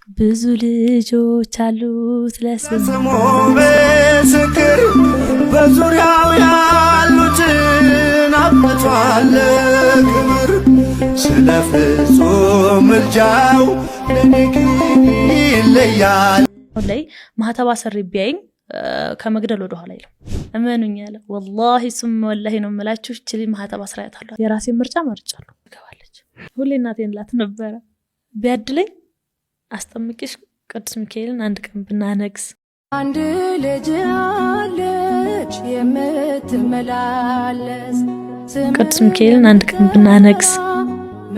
ብዙ ልጆች አሉት ለስሙ ምስክር በዙሪያው ያሉትን አብቷል ክብር ስለ ፍጹም ምልጃው ለኔ ግን ይለያል ላይ ማህተባ ሰሪ ቢያይኝ ከመግደል ወደ ኋላ ይለው እመኑኝ ያለ ወላሂ ሱም ወላሂ ነው መላችሁ እቺ ማህተባ ስራያት አለ የራሴ ምርጫ መርጫለሁ ገባለች ሁሌ እናቴን ላት ነበር ቢያድለኝ አስተምቂሽ ቅዱስ ሚካኤልን አንድ ቀን ብናነግስ አንድ ልጅ አለች የምትመላለስ ቅዱስ ሚካኤልን አንድ ቀን ብናነግስ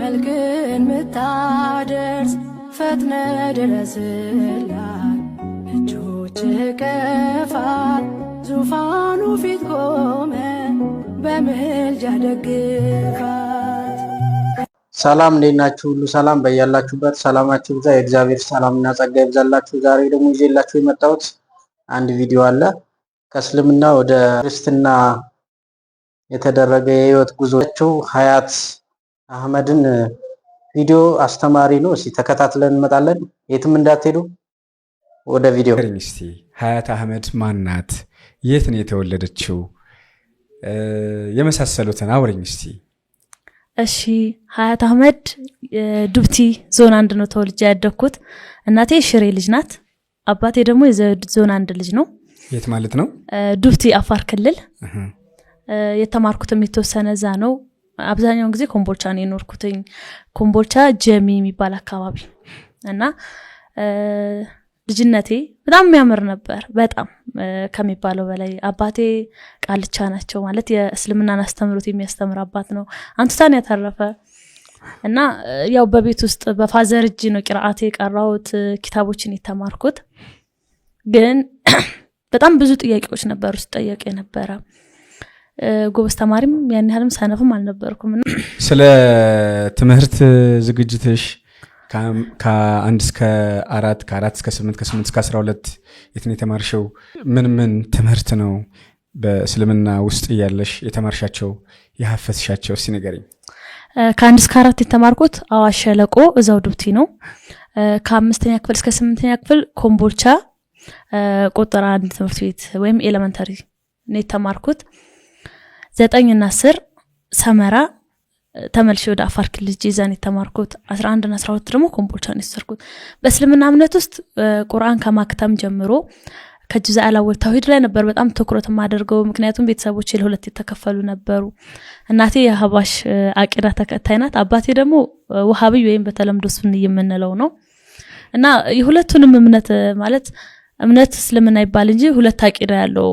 መልክን ምታደርስ ፈጥነ ድረስላት እጆች ከፋት ዙፋኑ ፊት ቆመ በምልጃ ደግፋት ሰላም እንዴናችሁ ሁሉ ሰላም በያላችሁበት ሰላማችሁ ይብዛ የእግዚአብሔር ሰላምና ጸጋ ይብዛላችሁ ዛሬ ደግሞ ይዤላችሁ የመጣሁት አንድ ቪዲዮ አለ ከእስልምና ወደ ክርስትና የተደረገ የህይወት ጉዞቸው ሀያት አህመድን ቪዲዮ አስተማሪ ነው እስቲ ተከታትለን እንመጣለን የትም እንዳትሄዱ ወደ ቪዲዮ እስቲ ሀያት አህመድ ማናት የት ነው የተወለደችው የመሳሰሉትን አውሪኝ እስቲ እሺ ሀያት አህመድ ዱብቲ ዞን 1 ነው ተወልጄ ያደኩት እናቴ ሽሬ ልጅ ናት አባቴ ደግሞ የዞን 1 ልጅ ነው የት ማለት ነው ዱብቲ አፋር ክልል የተማርኩትም የተወሰነ ዛ ነው አብዛኛውን ጊዜ ኮምቦልቻ ነው የኖርኩትኝ ኮምቦልቻ ጀሚ የሚባል አካባቢ እና ልጅነቴ በጣም የሚያምር ነበር በጣም ከሚባለው በላይ አባቴ ቃልቻ ናቸው ማለት የእስልምናን አስተምሮት የሚያስተምር አባት ነው አንቱታን ያተረፈ እና ያው በቤት ውስጥ በፋዘር እጅ ነው ቂራአቴ ቀራውት ኪታቦችን የተማርኩት ግን በጣም ብዙ ጥያቄዎች ነበሩ ጠያቄ ነበረ ጎበዝ ተማሪም ያን ያህልም ሰነፍም አልነበርኩም ስለ ትምህርት ዝግጅትሽ ከ1 እስከ 4 ከ4 እስከ 8 ከ8 እስከ 12 የትኔ ተማርሽው ምን ትምህርት ነው በእስልምና ውስጥ ያለሽ የተማርሻቸው የሐፈዝሻቸው እስቲ ንገሪኝ ከ1 እስከ 4 የተማርኩት አዋሽ ሸለቆ እዛው ዱብቲ ነው ከ5ኛ ክፍል እስከ 8ኛ ክፍል ኮምቦልቻ ቁጥር 1 ትምህርት ቤት ወይም ኤሌመንተሪ ነው የተማርኩት 9 እና 10 ሰመራ ተመልሼ ወደ አፋር ክልል ጂዛን የተማርኩት 11 እና 12 ደግሞ ኮምቦልቻ ነው የሰርኩት በእስልምና እምነት ውስጥ ቁርአን ከማክተም ጀምሮ ከጁዛ አላወል ተውሂድ ላይ ነበር በጣም ትኩረት ማደርገው ምክንያቱም ቤተሰቦቼ ለሁለት የተከፈሉ ነበሩ እናቴ የሐባሽ አቂዳ ተከታይ ናት አባቴ ደግሞ ወሃቢ ወይም በተለምዶ ሱኒ የምንለው ነው እና የሁለቱንም እምነት ማለት እምነት እስልምና ይባል እንጂ ሁለት አቂዳ ያለው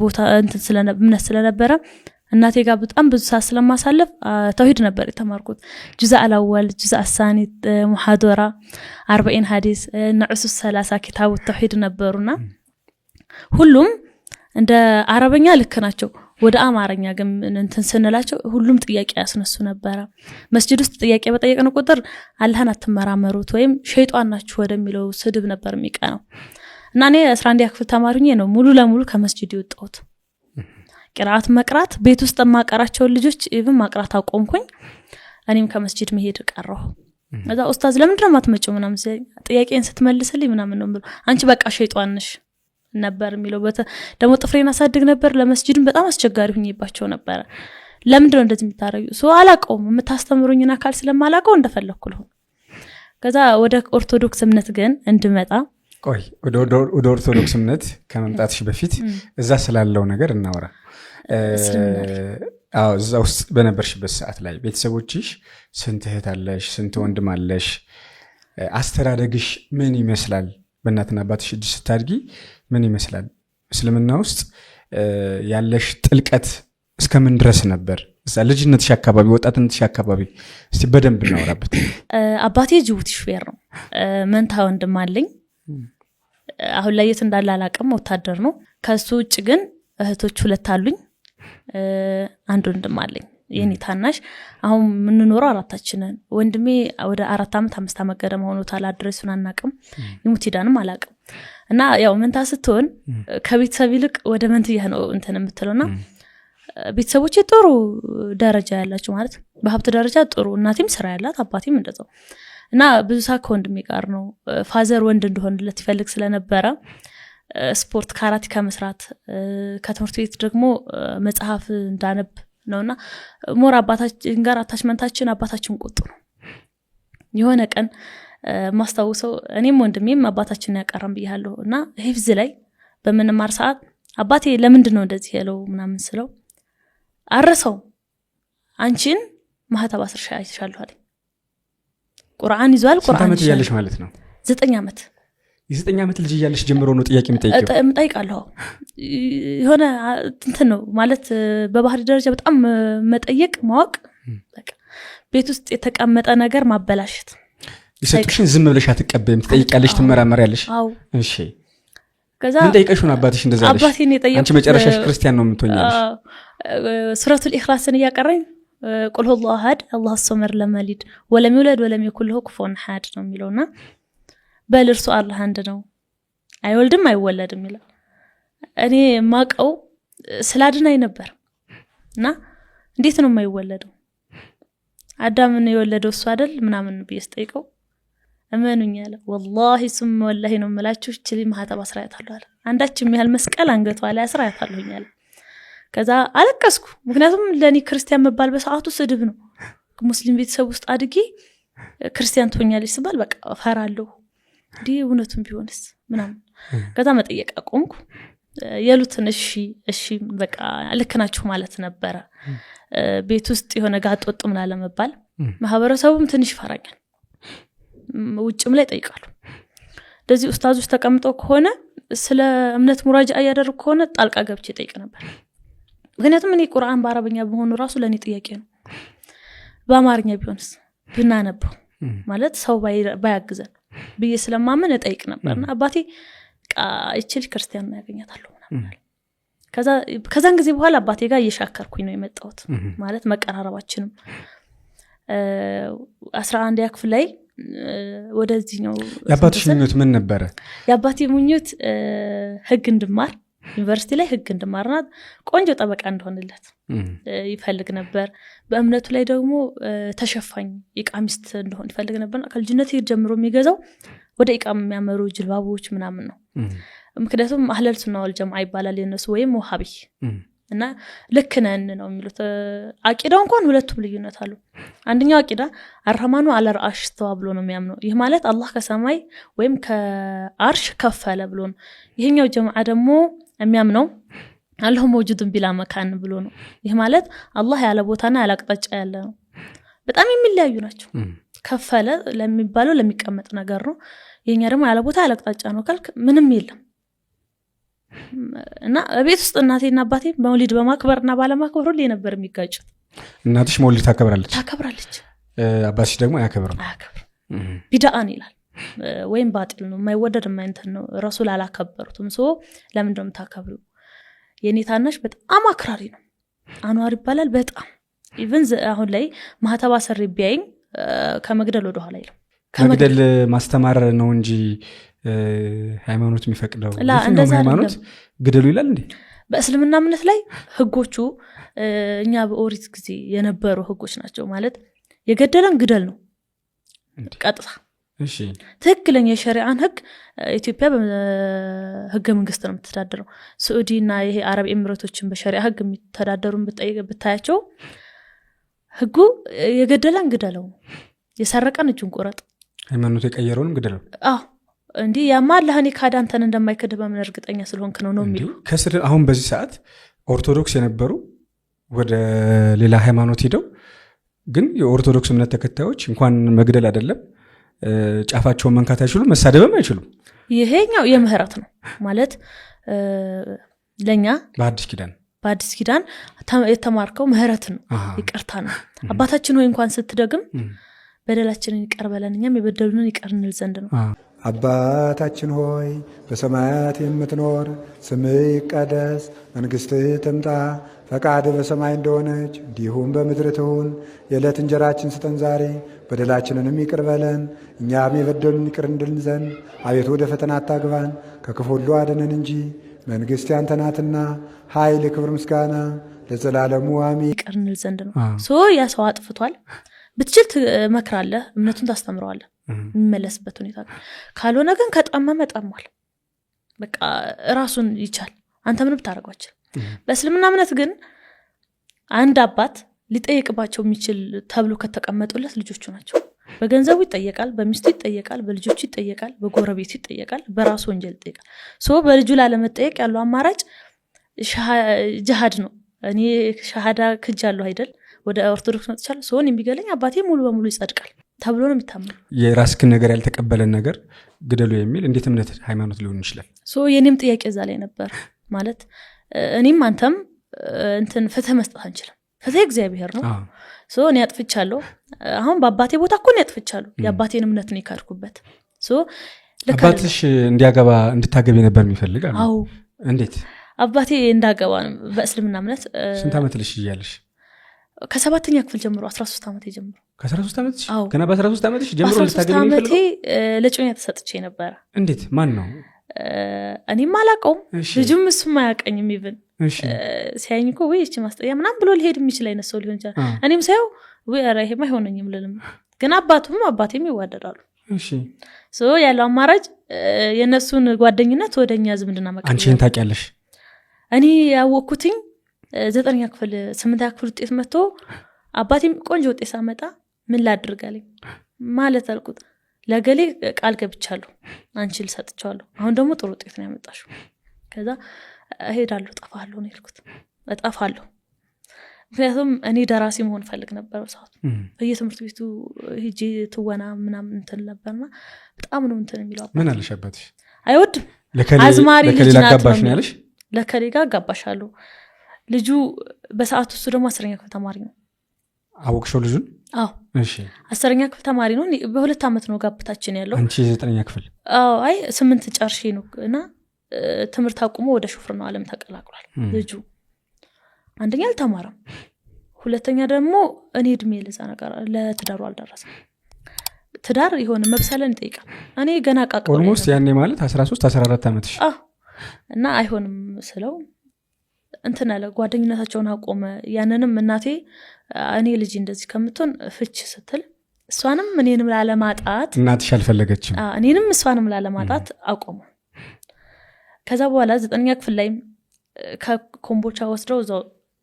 ቦታ እንትን እምነት ስለነበረ እናቴ ጋር በጣም ብዙ ሰዓት ስለማሳለፍ ተውሂድ ነበር የተማርኩት ጁዛ አላወል ጁዛ አሳኒ ሙሐደራ 40 ሐዲስ ንዑስ 30 ኪታቡ ተውሂድ ነበርና ሁሉም እንደ አረበኛ ልክ ናቸው ወደ አማርኛ ግን እንትን ስንላቸው ሁሉም ጥያቄ ያስነሱ ነበር መስጂድ ውስጥ ጥያቄ በጠየቅን ቁጥር አላህን አትመራመሩት ወይም ሸይጣን ናችሁ ወደሚለው ስድብ ነበር የሚቀነው እና እኔ 11 ክፍል ተማሪኝ ነው ሙሉ ለሙሉ ከመስጂድ ይወጣሁት ቂራአት መቅራት ቤት ውስጥ ማቀራቸው ልጆች ኢቭን ማቅራት አቆምኩኝ እኔም ከመስጂድ መሄድ ቀረሁ እዛ ኡስታዝ ለምንድን ነው ማትመጪው ምናምን ጥያቄን ስትመልስልኝ ምናምን ነው አንቺ በቃ ሸይጣን ነሽ ነበር የሚለው ደግሞ ጥፍሬን አሳድግ ነበር ለመስጂድም በጣም አስቸጋሪ ሆኜባቸው ነበር ለምንድን ነው እንደዚህ የምታረዩ አላቀውም የምታስተምሩኝና አካል ስለማላቀው እንደፈለኩ ነው ከዛ ወደ ኦርቶዶክስ እምነት ግን እንድመጣ ቆይ ወደ ኦርቶዶክስ እምነት ከመምጣትሽ በፊት እዛ ስላለው ነገር እናወራ እዛ ውስጥ በነበርሽበት ሰዓት ላይ ቤተሰቦችሽ ስንት እህት አለሽ ስንት ወንድም አለሽ አስተዳደግሽ ምን ይመስላል በእናትና አባትሽ እጅ ስታድጊ ምን ይመስላል እስልምና ውስጥ ያለሽ ጥልቀት እስከምን ድረስ ነበር እዛ ልጅነትሽ አካባቢ ወጣትነትሽ አካባቢ እስቲ በደንብ እናወራበት አባቴ ጅቡቲ ሹፌር ነው መንታ ወንድም አለኝ አሁን ላይ የት እንዳለ አላቀም ወታደር ነው ከሱ ውጭ ግን እህቶች ሁለት አሉኝ አንድ ወንድም አለኝ የኔ ታናሽ አሁን ምን ኖር አራታችንን ወንድሜ ወደ 4 አመት 5 አመት ገደማ ሆኖታል አድሬሱን አናቀም ይሙቲዳንም አላቀም እና ያው መንታ ስትሆን ከቤተሰብ ይልቅ ወደ መንትያ ነው እንትን የምትለውና ቤተሰቦቼ ጥሩ ደረጃ ያላችሁ ማለት በሀብት ደረጃ ጥሩ እናቴም ስራ ያላት አባቴም እንደዛው እና ብዙ ሰዓት ከወንድሜ ጋር ነው። ፋዘር ወንድ እንደሆነለት ይፈልግ ስለነበረ ስፖርት ካራቲ ከመስራት ከትምህርት ቤት ደግሞ መጽሐፍ እንዳነብ ነውና ሞር አባታችን ጋር አታችመንታችን አባታችን ቆጡ ነው። የሆነ ቀን ማስተዋውሰው እኔም ወንድሜም አባታችን ያቀረም ብያለሁ እና ሂፍዝ ላይ በመንማር ሰዓት አባቴ ለምንድን ነው እንደዚህ ያለው ምናምን ስለው አረሰው አንቺን ማህተብ አስርሻ አይሻለሁ አለኝ። ቁርአን ይዟል። ቁርአን ዓመት እያለሽ ማለት ነው? 9 ዓመት። የ9 ዓመት ልጅ እያለሽ ጀምሮ ነው ጥያቄ የምጠይቃለሁ። የሆነ እንትን ነው ማለት በባህሪ ደረጃ በጣም መጠየቅ ማወቅ፣ በቃ ቤት ውስጥ የተቀመጠ ነገር ማበላሸት። ይሰጡሽን ዝም ብለሽ አትቀበይም፣ ትጠይቂያለሽ፣ ትመራመሪያለሽ። እሺ ከዛ ምን ጠይቀሽ ነው አባትሽ እንደዛ አለሽ? አባቴን የጠየቁት አንቺ መጨረሻሽ ክርስቲያን ነው የምትሆኛለሽ። ሱረቱል ኢኽላስን እያቀረኝ ቁል ሁወ አሐድ አላሁ ሰመድ ለም የሊድ ወለም ይውለድ ወለም የኩን ለሁ ኩፉወን አሐድ ነው የሚለውና በል እርሱ አላህ አንድ ነው አይወልድም አይወለድም ይላል። እኔ ማቀው ስላድናይ ነበር እና እንዴት ነው የማይወለደው? አዳምን የወለደው እሱ አይደል ምናምን ብየስጠይቀው እመኑኝ አለ። ወላሂ ስም ወላሂ ነው የምላችሁ እቺ ማህተብ አስራያታለሁ አለ። አንዳችም ያህል መስቀል አንገቷ ላይ አስራያታለሁኝ አለ። ከዛ አለቀስኩ። ምክንያቱም ለኔ ክርስቲያን መባል በሰዓቱ ስድብ ነው። ሙስሊም ቤተሰብ ውስጥ አድጌ ክርስቲያን ትሆኛለሽ ሲባል በቃ ፈራለሁ። እንዴ እውነቱን ቢሆንስ ምናምን። ከዛ መጠየቅ አቆምኩ። የሉትን እሺ በቃ ልክ ናችሁ ማለት ነበረ። ቤት ውስጥ የሆነ ጋጥ ወጥ ምን አለ መባል ማህበረሰቡም ትንሽ ፈራኛል። ውጭም ላይ ጠይቃሉ። እንደዚህ ኡስታዞች ተቀምጠው ከሆነ ስለ እምነት ሙራጃ ያደረጉ ከሆነ ጣልቃ ገብቼ ጠይቅ ነበር። ምክንያቱም እኔ ቁርአን በአረበኛ በሆኑ ራሱ ለኔ ጥያቄ ነው። በአማርኛ ቢሆንስ ብናነበው ማለት ሰው ባያግዘን ብዬ ስለማመን እጠይቅ ነበርና አባቴ እቺ ክርስቲያን ነው ያገኛታለሁ ምናምን። ከዛን ጊዜ በኋላ አባቴ ጋር እየሻከርኩኝ ነው የመጣሁት። ማለት መቀራረባችንም 11 ክፍል ላይ ወደዚህ ነው። ያባትሽ ምኞት ምን ነበረ? ያባቴ ምኞት ህግ እንድማር ዩኒቨርሲቲ ላይ ህግ እንድማርና ቆንጆ ጠበቃ እንደሆነለት ይፈልግ ነበር። በእምነቱ ላይ ደግሞ ተሸፋኝ ኢቃሚስት እንደሆነ ይፈልግ ነበር። ከልጅነቴ ጀምሮ የሚገዛው ወደ ኢቃም የሚያመሩ ጅልባቦች ምናምን ነው። ምክንያቱም አህለል ሱና ወል ጀማዓ ይባላል የነሱ ወይም ወሃቢ እና ልክ ነን ነው የሚሉት። አቂዳው እንኳን ሁለቱም ልዩነት አለው። አንደኛው አቂዳ አርህማኑ አለ አርሽ ተዋብሎ ነው የሚያምነው። ይህ ማለት አላህ ከሰማይ ወይም ከአርሽ ከፈለ ብሎ ነው። ይሄኛው ጀማዓ ደግሞ የሚያምነው አላህ መውጁድን ቢላ መካን ብሎ ነው። ይህ ማለት አላህ ያለ ቦታና ያለ አቅጣጫ ያለ ነው። በጣም የሚለያዩ ናቸው። ከፈለ ለሚባለው ለሚቀመጥ ነገር ነው። የኛ ደግሞ ያለ ቦታ ያለ አቅጣጫ ነው ካልክ ምንም የለም። እና ቤት ውስጥ እናቴና አባቴ መውሊድ በማክበርና ባለማክበር ሁሉ ነበር የሚጋጩት። እናትሽ መውሊድ ታከብራለች? አባትሽ ደግሞ አያከብርም። ቢድዓን ይላል ወይም ባጢል ነው፣ የማይወደድ የማይንተን ነው። ረሱል አላከበሩትም። ለምን እንደም ታከብሩ? የኔ ታናሽ በጣም አክራሪ ነው። አንዋር ይባላል። በጣም ኢቭን አሁን ላይ ማህተብ አሰሪ ቢያይኝ ከመግደል ወደ ኋላ ይላል። ከመግደል ማስተማር ነው እንጂ ሃይማኖት የሚፈቅደው ሃይማኖት ግደሉ ይላል እንዴ? በእስልምና እምነት ላይ ህጎቹ እኛ በኦሪት ጊዜ የነበሩ ህጎች ናቸው። ማለት የገደለን ግደል ነው ቀጥታ። እሺ ትክክለኛ የሸሪዓን ህግ ኢትዮጵያ በህገ መንግስት ነው የምትተዳደረው። ሳዑዲና ይሄ አረብ ኤሚሬቶችን በሸሪዓ ህግ የሚተዳደሩን ብታያቸው ህጉ የገደለን ግደለው፣ የሰረቀን እጁን ቆረጥ፣ ሃይማኖት የቀየረውንም ግደለው። እንዴ ያማ አላህን ካዳንተን እንደማይከድ በምን እርግጠኛ ስለሆንክ ነው የሚሉ ከስር። አሁን በዚህ ሰዓት ኦርቶዶክስ የነበሩ ወደ ሌላ ሃይማኖት ሄደው ግን የኦርቶዶክስ እምነት ተከታዮች እንኳን መግደል አይደለም ጫፋቸውን መንካት አይችሉም፣ መሳደብም አይችሉም። ይሄኛው የምህረት ነው ማለት ለኛ በአዲስ ኪዳን የተማርከው ምህረት ነው፣ ይቅርታ ነው። አባታችን ሆይ እንኳን ስትደግም በደላችንን ይቅር በለን እኛም የበደሉንን ይቅር እንል ዘንድ ነው። አባታችን ሆይ በሰማያት የምትኖር ስምህ ይቀደስ፣ መንግሥትህ ትምጣ፣ ፈቃድህ በሰማይ እንደሆነች እንዲሁም በምድር ትሁን። የዕለት እንጀራችን ስጠን ዛሬ፣ በደላችንንም ይቅር በለን እኛም የበደሉን ይቅር እንድል ዘንድ፣ አቤቱ ወደ ፈተና አታግባን ከክፉ ሁሉ አድነን እንጂ መንግሥት ያንተ ናትና ኃይል፣ ክብር፣ ምስጋና ለዘላለሙ አሜን። ይቅር እንል ዘንድ ነው። ያ ሰው አጥፍቷል፣ ብትችል ትመክራለህ፣ እምነቱን ታስተምረዋለህ። የሚመለስበት ሁኔታ ካልሆነ ግን ከጠመመ ጠሟል በቃ ራሱን ይቻል አንተ ምን ብታረጋቸው በእስልምና እምነት ግን አንድ አባት ሊጠየቅባቸው የሚችል ተብሎ ከተቀመጡለት ልጆቹ ናቸው በገንዘቡ ይጠየቃል በሚስቱ ይጠየቃል በልጆቹ ይጠየቃል በጎረቤቱ ይጠየቃል በራሱ ወንጀል ይጠየቃል በልጁ ላለመጠየቅ ያለው አማራጭ ጂሃድ ነው እኔ ሻሃዳ ክጃለሁ አይደል ወደ ኦርቶዶክስ መጥቻለሁ ሶን የሚገለኝ አባቴ ሙሉ በሙሉ ይጸድቃል ተብሎ ነው የሚታመነው የራስክ ነገር ያልተቀበለን ነገር ግደሉ የሚል እንዴት እምነት ሃይማኖት ሊሆን ይችላል የኔም ጥያቄ እዛ ላይ ነበር ማለት እኔም አንተም እንትን ፍትህ መስጠት አንችልም ፍትህ እግዚአብሔር ነው እኔ አጥፍቻለሁ አሁን በአባቴ ቦታ እኮ ነው ያጥፍቻለሁ የአባቴን እምነት ነው ይካድኩበት አባትሽ እንዲያገባ እንድታገቢ ነበር የሚፈልጋል አዎ እንዴት አባቴ እንዳገባ በእስልምና እምነት ስንት ዓመት ልሽ ይያለሽ ከ7ኛ ክፍል ጀምሮ 13 ዓመት ጀምሮ ከ13 ዓመትሽ ገና በ13 ዓመትሽ ጀምሮ ልታገቢ ዓመቴ ለጮኛ ተሰጥቼ ነበር እንዴት ማን ነው እኔም አላቀውም ልጅም እሱም አያቀኝም ይብን ሲያኝ እኮ ወይ እቺ ማስጠያ ምናም ብሎ ሊሄድ የሚችል አይነት ሰው ሊሆን ይችላል እኔም ሳይው ወይ አራይሄማ አይሆነኝም ልልም ግን አባቴም ይዋደዳሉ እሺ ያለው አማራጭ የነሱን ጓደኝነት ወደኛ ዝምድና መቀበል አንቺን ታውቂያለሽ እኔ ያወኩትኝ 9ኛ ክፍል 8ኛ ክፍል ውጤት መጥቶ አባቴም ቆንጆ ውጤት ሳመጣ ምን ላድርጋለኝ ማለት አልኩት ለገሌ ቃል ገብቻለሁ አንቺ ልሰጥቻለሁ አሁን ደግሞ ጥሩ ውጤት ነው ያመጣሽው ከዛ እሄዳለሁ ጠፋለሁ ነው ያልኩት እጠፋለሁ ምክንያቱም እኔ ደራሲ መሆን ፈልግ ነበር ሰዓቱ በየትምህርት ቤቱ ሂጂ ትወና ምናምን እንትን ነበርና በጣም ነው እንትን የሚለው ምን አለሽ አባትሽ አይወድም አዝማሪ ልጅ ናት ለከሌ ጋር አጋባሻለሁ ልጁ በሰዓቱ እሱ ደግሞ 10ኛ ክፍል ተማሪ ነው አወቅሽው ልጁን አዎ እሺ 10ኛ ክፍል ተማሪ ነው በ2 ዓመት ነው ጋብታችን ያለው አንቺ 9ኛ ክፍል አይ 8 ጨርሼ ነው እና ትምህርት አቁሞ ወደ ሹፍርና ዓለም ተቀላቅሏል ልጁ አንደኛ አልተማረም ሁለተኛ ደግሞ እኔ እድሜ ለዛ ነገር ለትዳሩ አልደረሰም ትዳር ይሆነ መብሰለን ይጠይቃል እኔ ገና ቃቀው ኦልሞስት ያኔ ማለት 13 14 ዓመትሽ እና አይሆንም ስለው እንትን አለ ጓደኝነታቸውን አቆመ ያንንም እናቴ እኔ ልጅ እንደዚህ ከምትሆን ፍች ስትል እሷንም እኔንም ላለማጣት እናትሽ አልፈለገችም እኔንም እሷንም ላለማጣት አቆሙ ከዛ በኋላ 9ኛ ክፍል ላይ ከኮምቦቻ ወስደው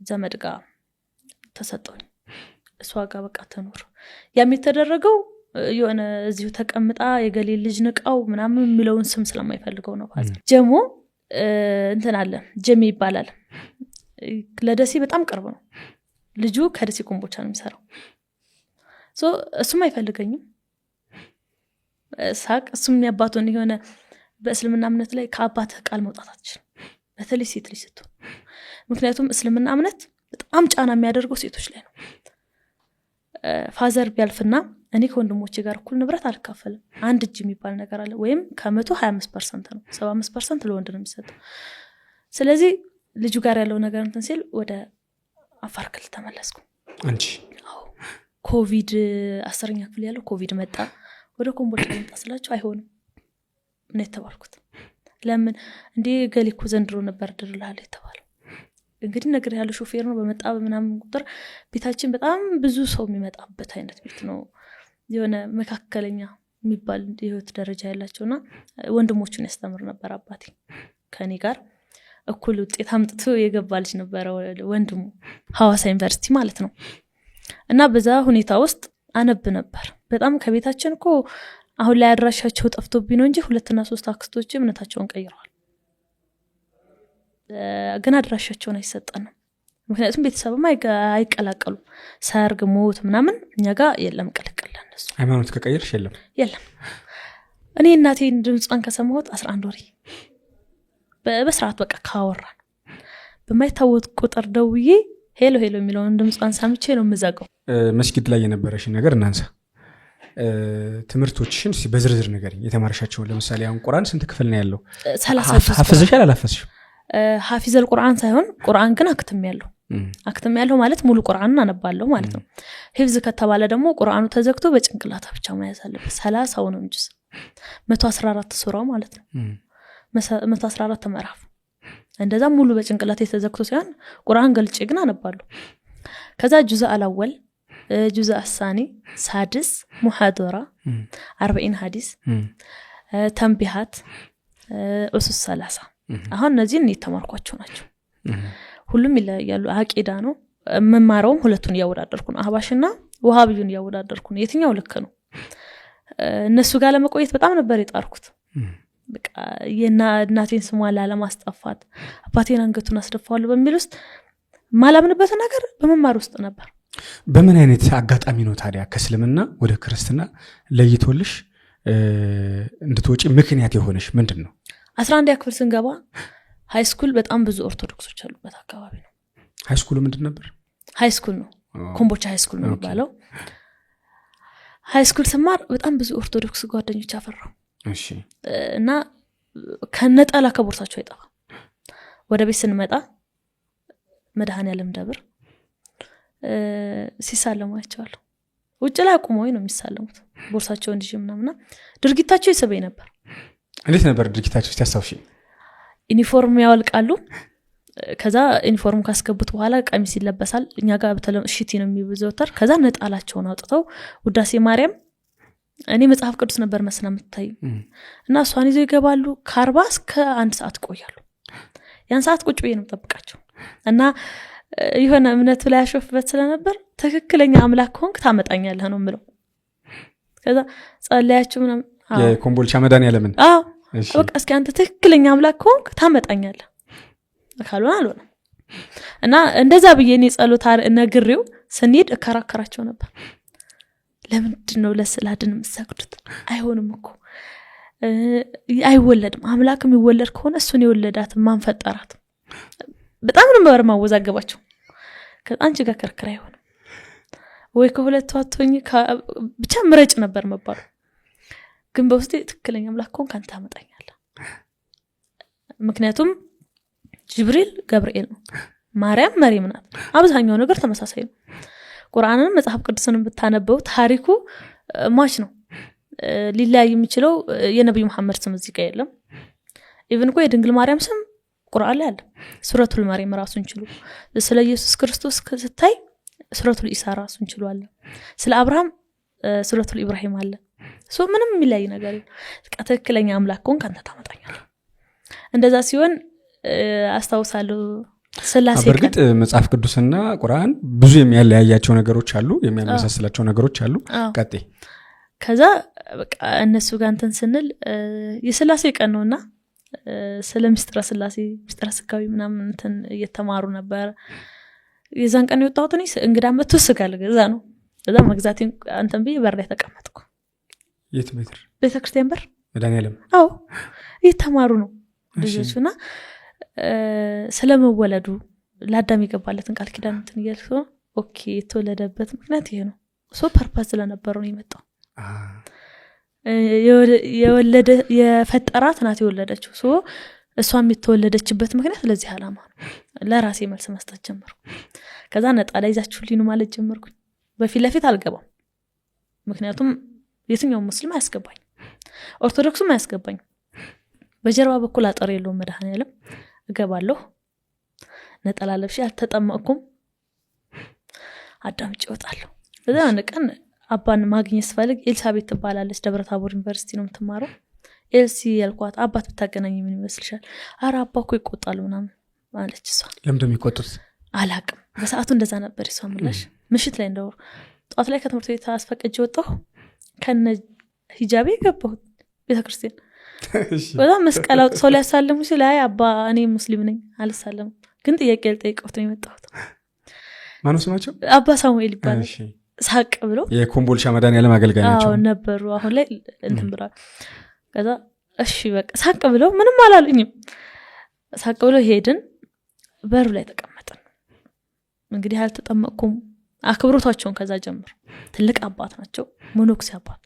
ዘመድ ጋር ተሰጠኝ እሷ ጋር በቃ ተኖር ያም የተደረገው የሆነ እዚሁ ተቀምጣ የገሌ ልጅ ንቃው ምናምን የሚለውን ስም ስለማይፈልገው ነው ጀሞ እንትን አለ ጀሚ ይባላል ለደሴ በጣም ቅርብ ነው ልጁ ከደሴ ኮምቦቻ ነው የሚሰራው እሱም አይፈልገኝም ሳቅ እሱም ያባቱን የሆነ በእስልምና እምነት ላይ ከአባት ቃል መውጣት አትችልም በተለይ ሴት ልጅ ስትሆን ምክንያቱም እስልምና እምነት በጣም ጫና የሚያደርገው ሴቶች ላይ ነው ፋዘር ቢያልፍና እኔ ከወንድሞቼ ጋር እኩል ንብረት አልካፈልም አንድ እጅ የሚባል ነገር አለ ወይም ከ125% ነው 75% ለወንድ ነው የሚሰጠው ስለዚህ ልጁ ጋር ያለው ነገር እንትን ሲል ወደ አፋር ክልል ተመለስኩ አንቺ ኮቪድ 10ኛ ክፍል ያለው ኮቪድ መጣ ወደ ኮምቦልቻ መጣ ስላችሁ አይሆንም ነው የተባልኩት ለምን እንዴ ገሊኩ ዘንድሮ ነበር ድርላል የተባለው እንግዲህ ነገር ያለው ሾፌር ነው በመጣ በመናምን ቁጥር ቤታችን በጣም ብዙ ሰው የሚመጣበት አይነት ቤት ነው የሆነ መካከለኛ የሚባል የህይወት ደረጃ ያላቸውና ወንድሞቹን ያስተምር ነበር አባቴ ከኔ ጋር እኩል ውጤት አምጥቶ የገባልሽ ነበር ወንድሙ ሐዋሳ ዩኒቨርሲቲ ማለት ነው እና በዛ ሁኔታ ውስጥ አነብ ነበር በጣም ከቤታችን እኮ አሁን ላይ አድራሻቸው ጠፍቶብኝ ነው እንጂ 2 እና 3 አክስቶች እምነታቸውን ቀይረዋል ግን አድራሻቸውን አይሰጠንም ምክንያቱም ቤተሰብም አይቀላቀሉም ሰርግ ሞት ምናምን እኛ ጋር የለም ቀለቀለን እሱ ሃይማኖት ከቀየርሽ የለም እኔ እናቴን ድምጿን ከሰማሁት 11 ወሬ በስርዓት በቃ ካወራን በማይታወቅ ቁጥር ደውዬ ሄሎ ሄሎ የሚለውን ድምጿን ሰምቼ ነው የምዘጋው መስጊድ ላይ የነበረሽ ነገር እናንሳ ትምህርቶችሽን በዝርዝር ነገርኝ የተማርሻቸው ለምሳሌ አሁን ቁርአን ስንት ክፍል ነው ያለው 30 ሐፍዘሻል አላፈስሽ ሐፊዘል ቁርአን ሳይሆን ቁርአን ግን አክተም ያለው ማለት ሙሉ ቁርአንን አነባለሁ ማለት ነው ሂፍዝ ከተባለ ደግሞ ቁርአኑ ተዘግቶ በጭንቅላታ ብቻ ማያዝ አለበት 30 ነው እንጂ 114 ሱራ ማለት ነው 114 ምዕራፍ እንደዛ ሙሉ በጭንቅላታ የተዘግቶ ሲሆን ቁርአን ገልጬ ግን አነባለሁ ከዛ ጁዝ አልአወል ጁዝ አሳኒ ሳድስ ሙሐደራ 40 ሐዲስ ተንቢሃት ኡሱስ 30 አሁን እነዚህን የተማርኳቸው ናቸው ሁሉም ይለያያሉ አቂዳ ነው መማራውም ሁለቱን ያወዳደርኩ ነው አህባሽና ወሃቢዩን ያወዳደርኩ ነው የትኛው ልክ ነው እነሱ ጋር ለመቆየት በጣም ነበር የጣርኩት በቃ የናቴን ስሟላ ለማስጠፋት አባቴን አንገቱን አስደፋዋለሁ በሚል ውስጥ ማላምንበት ነገር በመማር ውስጥ ነበር በምን አይነት አጋጣሚ ነው ታዲያ ከእስልምና ወደ ክርስትና ለይቶልሽ እንድትወጪ ምክንያት የሆነሽ ምንድነው 11 ክፍል ስንገባ ሃይ ስኩል በጣም ብዙ ኦርቶዶክሶች አሉበት አካባቢ ነው ሃይ ስኩል ምንድን ነበር ሃይ ስኩል ነው ኮምቦልቻ ሃይ ስኩል ነው የሚባለው ሃይ ስኩል ስማር በጣም ብዙ ኦርቶዶክስ ጓደኞች አፈራው እሺ እና ከነጠላ ከቦርሳቸው አይጠፋ ወደ ቤት ስንመጣ መድኃኔዓለም ደብር ሲሳለሙ አይቻለሁ ውጭ ላይ አቁመው ነው የሚሳለሙት ቦርሳቸው እንዲህ ምናምና ድርጊታቸው ይስበኝ ነበር እንዴት ነበር ድርጊታቸው ሲያሳውሽ ዩኒፎርም ያወልቃሉ ከዛ ዩኒፎርም ካስገቡት በኋላ ቀሚስ ይለበሳል እኛ ጋር በተለም እሺቲ ነው የሚበዘውተር ከዛ ነጣላቸውን አውጥተው ውዳሴ ማርያም እኔ መጽሐፍ ቅዱስ ነበር መስና መታይ እና እሷን ይዘው ይገባሉ ከ40 እስከ 1 ሰዓት ቆያሉ ያን ሰዓት ቁጭ ብዬ ነው ተጠብቃቸው እና ይሆነ እምነት ላይ ያሾፍበት ስለነበር ትክክለኛ አምላክ ሆንክ ታመጣኛለህ ነው ምለው ከዛ ጸልያችሁ ምናምን የኮምቦልቻ መድኃኔዓለምን እሺ በቃ እስኪ አንተ ትክክለኛ አምላክ ሆንክ ታመጣኛለህ ካልሆነ አልሆነ እና እንደዛ በየኔ ጸሎት ነግሬው ስንሄድ እከራከራቸው ነበር ለምንድን ነው ለስላድን መስገዱት አይሆንም እኮ አይወለድም አምላክም ይወለድ ከሆነ እሱን የወለዳት ማን ፈጠራት በጣም ነው ማወዛገባቸው ከአንቺ ጋር ከርክራ አይሆንም ወይ ከሁለቱ አጥቶኝ ብቻ ምረጭ ነበር መባሉ ግን በውስጤ ትክክለኛ አምላክ ሆንክ አንተ ታመጣኛለህ ምክንያቱም ጅብሪል ገብርኤል ነው ማርያም መርየም ናት አብዛኛው ነገር ተመሳሳይ ነው ቁርአንን መጽሐፍ ቅዱስን ብታነበው ታሪኩ ማች ነው ሊላይ የሚችለው የነብዩ መሐመድ ስም እዚህ ጋር የለም ኢቭን ኮ የድንግል ማርያም ስም ቁርአን ላይ አለ ሱረቱል መርየም ራሱን ችሉ ስለ ኢየሱስ ክርስቶስ ከስታይ ሱረቱል ኢሳ ራሱን ችሉ አለ ስለ አብርሃም ሱረቱል ኢብራሂም አለ ሶ ምንም የሚላይ ነገር ትክክለኛ አምላክ ሆንክ አንተ ታመጣኛለህ እንደዛ ሲሆን አስተዋውሳለሁ ስላሴ በርግጥ መጽሐፍ ቅዱስና ቁርአን ብዙ የሚያለያያቸው ነገሮች አሉ የሚያመሳስላቸው ነገሮች አሉ ቀጤ ከዛ በቃ እነሱ ጋር እንትን ስንል የስላሴ ቀን ነውና ስለ ምስጥረ ስላሴ ምስጥረ ስጋዊ ምናምን እንትን እየተማሩ ነበር የዛን ቀን የወጣሁት እኔ እንግዳ መጥቶ ስጋ ለገዛ ነው እዛ መግዛት አንተም በይ በር ላይ ተቀመጥኩ የት ሜትር ቤተክርስቲያን በር መድኃኔዓለም አዎ እየተማሩ ነው ልጆቹና ስለመወለዱ ለአዳም የገባለትን ቃል ኪዳን እንትን ይልሶ ኦኬ የተወለደበት ምክንያት ይሄ ነው ሶ ፐርፐዝ ስለነበረው ነው የመጣው የወለደ የፈጠራት ናት የወለደችው ሶ እሷም የተወለደችበት ምክንያት ለዚህ ዓላማ ነው ለራሴ መልስ መስጠት ጀመርኩ ከዛ ነጣላ ይዛችሁልኝ ነው ማለት ጀመርኩ በፊት ለፊት አልገባም ምክንያቱም የትኛው ሙስሊም አያስገባኝ ኦርቶዶክስም አያስገባኝ በጀርባ በኩል አጥር የለውም መድኃኔዓለም እገባለሁ ነጣላ ለብሼ አልተጠመቅኩም አዳምጪ ወጣለሁ በዛ ቀን አባን ማግኘት ስፈልግ ኤልሳቤት ትባላለች ደብረታቦር ዩኒቨርሲቲ ነው የምትማረው ኤልሲ ያልኳት አባት ብታገናኝ ምን ይመስልሻል አራ አባኮ ይቆጣሉ ምናምን ማለች እሷ ለምን ይቆጡት አላቅም በሰዓቱ እንደዛ ነበር እሷ ምላሽ ምሽት ላይ እንደው ጧት ላይ ከተምርት ቤት አስፈቀጅ ወጣሁ ከነ ሂጃቤ ገባሁ ቤተክርስቲያን በጣም መስቀል አውጥ ሰው ሊያሳልሙ ሲል አይ አባ እኔ ሙስሊም ነኝ አልሳለም ግን ጥያቄ ልጠይቀውት ነው የመጣሁት ማነው ስማቸው አባ ሳሙኤል ይባላል ሳቅ ብሎ የኮምቦልቻ መድኃኔዓለም አገልጋይ ናቸው ነበሩ አሁን ላይ እንትን ብሏል ከዛ እሺ በቃ ሳቅ ብሎ ምንም አላሉኝም ሳቅ ብሎ ሄድን በሩ ላይ ተቀመጥን እንግዲህ አልተጠመቅኩም አክብሮታቸውን ከዛ ጀምር ትልቅ አባት ናቸው ሞኖክሲ አባት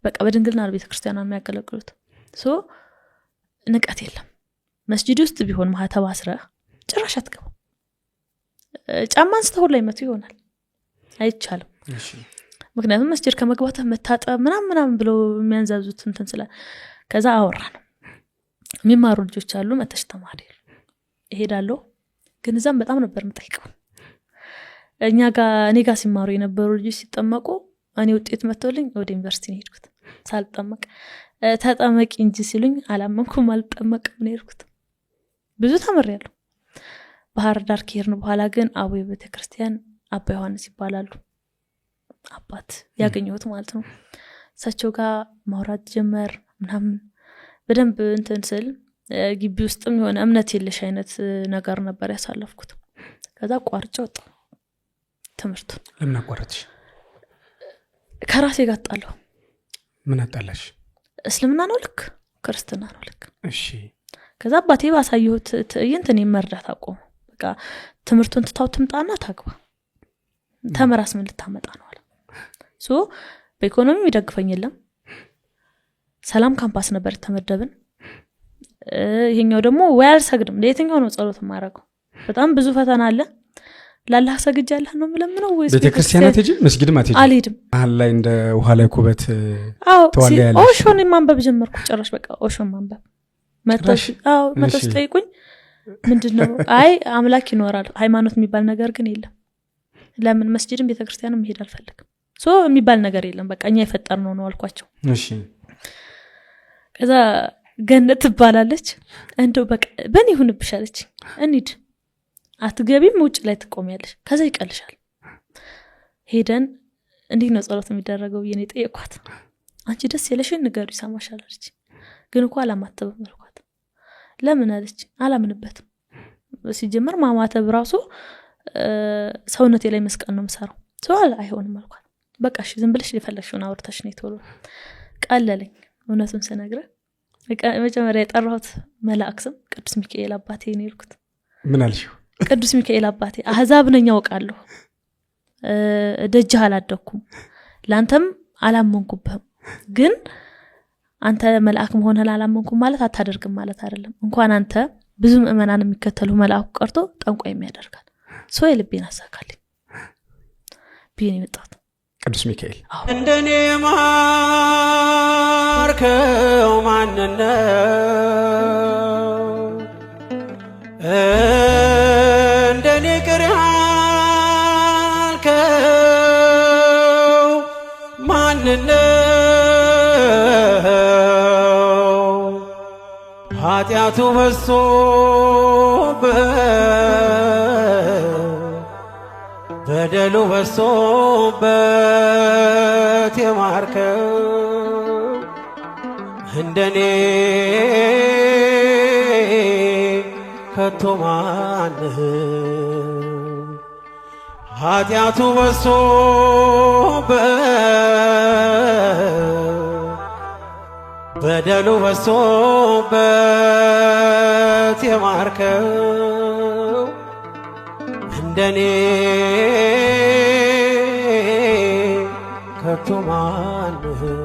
በቃ በድንግልና ቤተክርስቲያኗ የሚያገለግሉት ሶ ንቀት የለም መስጂድ ውስጥ ቢሆን ማህተብ አስረህ ጭራሽ አትገባ ጫማን ስተው ላይ መቱ ይሆናል አይቻልም ምክንያቱም መስጂድ ከመግባት መታጠብ ምናምን ብለው የሚያንዛዙት እንትን ስለ ከዛ አወራን የሚማሩ ልጆች አሉ መተሽ ተማሪ እሄዳለሁ ግን እዛም በጣም ነበር የምጠይቀው እኛ ጋር እኔ ጋር ሲማሩ የነበሩ ልጆች ሲጠመቁ እኔ ውጤት መጥቶልኝ ወደ ዩኒቨርሲቲ ነው የሄድኩት ሳልጠመቅ። ተጠመቂ እንጂ ሲሉኝ አላመንኩም፣ አልጠመቅም ነው የሄድኩት። ብዙ ተምሬያለሁ። ባህር ዳር ከሄድን በኋላ ግን አቡነ ቤተክርስቲያን አባ ዮሐንስ ይባላሉ አባት ያገኘሁት ማለት ነው። እሳቸው ጋር ማውራት ጀመር ምናምን በደንብ እንትን ስል ግቢ ውስጥም የሆነ እምነት የለሽ አይነት ነገር ነበር ያሳለፍኩት። ከዛ ቋርጬ ወጣሁ ትምህርቱን። ለምን አቋረጥሽ? ከራሴ ጋር ጣለሁ። ምን አጣላሽ? እስልምና ነው ልክ፣ ክርስትና ነው ልክ። እሺ። ከዛ አባቴ ባሳየሁት ትዕይንት እኔ መርዳት አቆሙ። በቃ ትምህርቱን ትታው ትምጣና ታግባ ተመራስ ምን ልታመጣ ነው አለ። በኢኮኖሚ የሚደግፈኝ የለም። ሰላም ካምፓስ ነበር ተመደብን። ይሄኛው ደግሞ ወይ አልሰግድም፣ ለየትኛው ነው ጸሎት ማረገው? በጣም ብዙ ፈተና አለ። ላላህ ሰግጃለህ ነው ምለምነው ወይስ ቤተክርስቲያናት እጂ መስጊድም አትሄጂ? አልሄድም። መሀል ላይ እንደ ውሃ ላይ ኩበት ተዋጋያለሽ? ኦሾን ማንበብ ጀመርኩ። ጭራሽ በቃ ኦሾን ማንበብ መተሽ ጠይቁኝ ምንድነው? አይ አምላክ ይኖራል፣ ሃይማኖት የሚባል ነገር ግን የለም። ለምን መስጊድም ቤተክርስቲያንም መሄድ አልፈልግም። የሚባል ነገር የለም። በቃ እኛ የፈጠርነው ነው አልኳቸው። እሺ። ከዛ ገነት ትባላለች እንደው በቃ በኔ ይሁንብሽ አለች። እንሂድ፣ አትገቢም፣ ውጭ ላይ ትቆሚያለሽ፣ ከዛ ይቀልሻል። ሄደን እንዴት ነው ጸሎት የሚደረገው ብዬ ነው ጠየቅኳት። አንቺ ደስ ያለሽን ንገሩ ይሰማሻል አለች። ግን እኮ አላማተብም አልኳት። ለምን አለች። አላምንበትም። ሲጀመር ማማተብ ራሱ ሰውነቴ ላይ መስቀል ነው የምሰራው። አይሆንም አልኳት። በቃ እሺ ዝም ብለሽ የፈለግሽውን አውርተሽ ነው ተወሉ። ቀለለኝ እውነቱን ስነግርህ። መጀመሪያ የጠራሁት መልአክ ስም ቅዱስ ሚካኤል አባቴ ነው ያልኩት። ምን አልሽው? ቅዱስ ሚካኤል አባቴ አህዛብ ነኝ ያውቃለሁ፣ ደጅህ አላደኩም፣ ላንተም አላመንኩብህም። ግን አንተ መልአክ መሆንህን አላመንኩም ማለት አታደርግም ማለት አይደለም። እንኳን አንተ ብዙ ምእመናን የሚከተሉ መልአኩ ቀርቶ ጠንቋይ የሚያደርጋል። የልቤን አሳካልኝ ቢኔ መጣት ቅዱስ ሚካኤል እንደኔ ማርከው ማንነው እንደኔ ቅርሃልከው ማንነው ኃጢአቱ በዝቶበት በደሉ በዝቶበት የማርከው እንደኔ ከቶ ማነው ኃጢአቱ በዝቶበት በደሉ በዝቶበት የማርከው እንደኔ ከቶ ማነው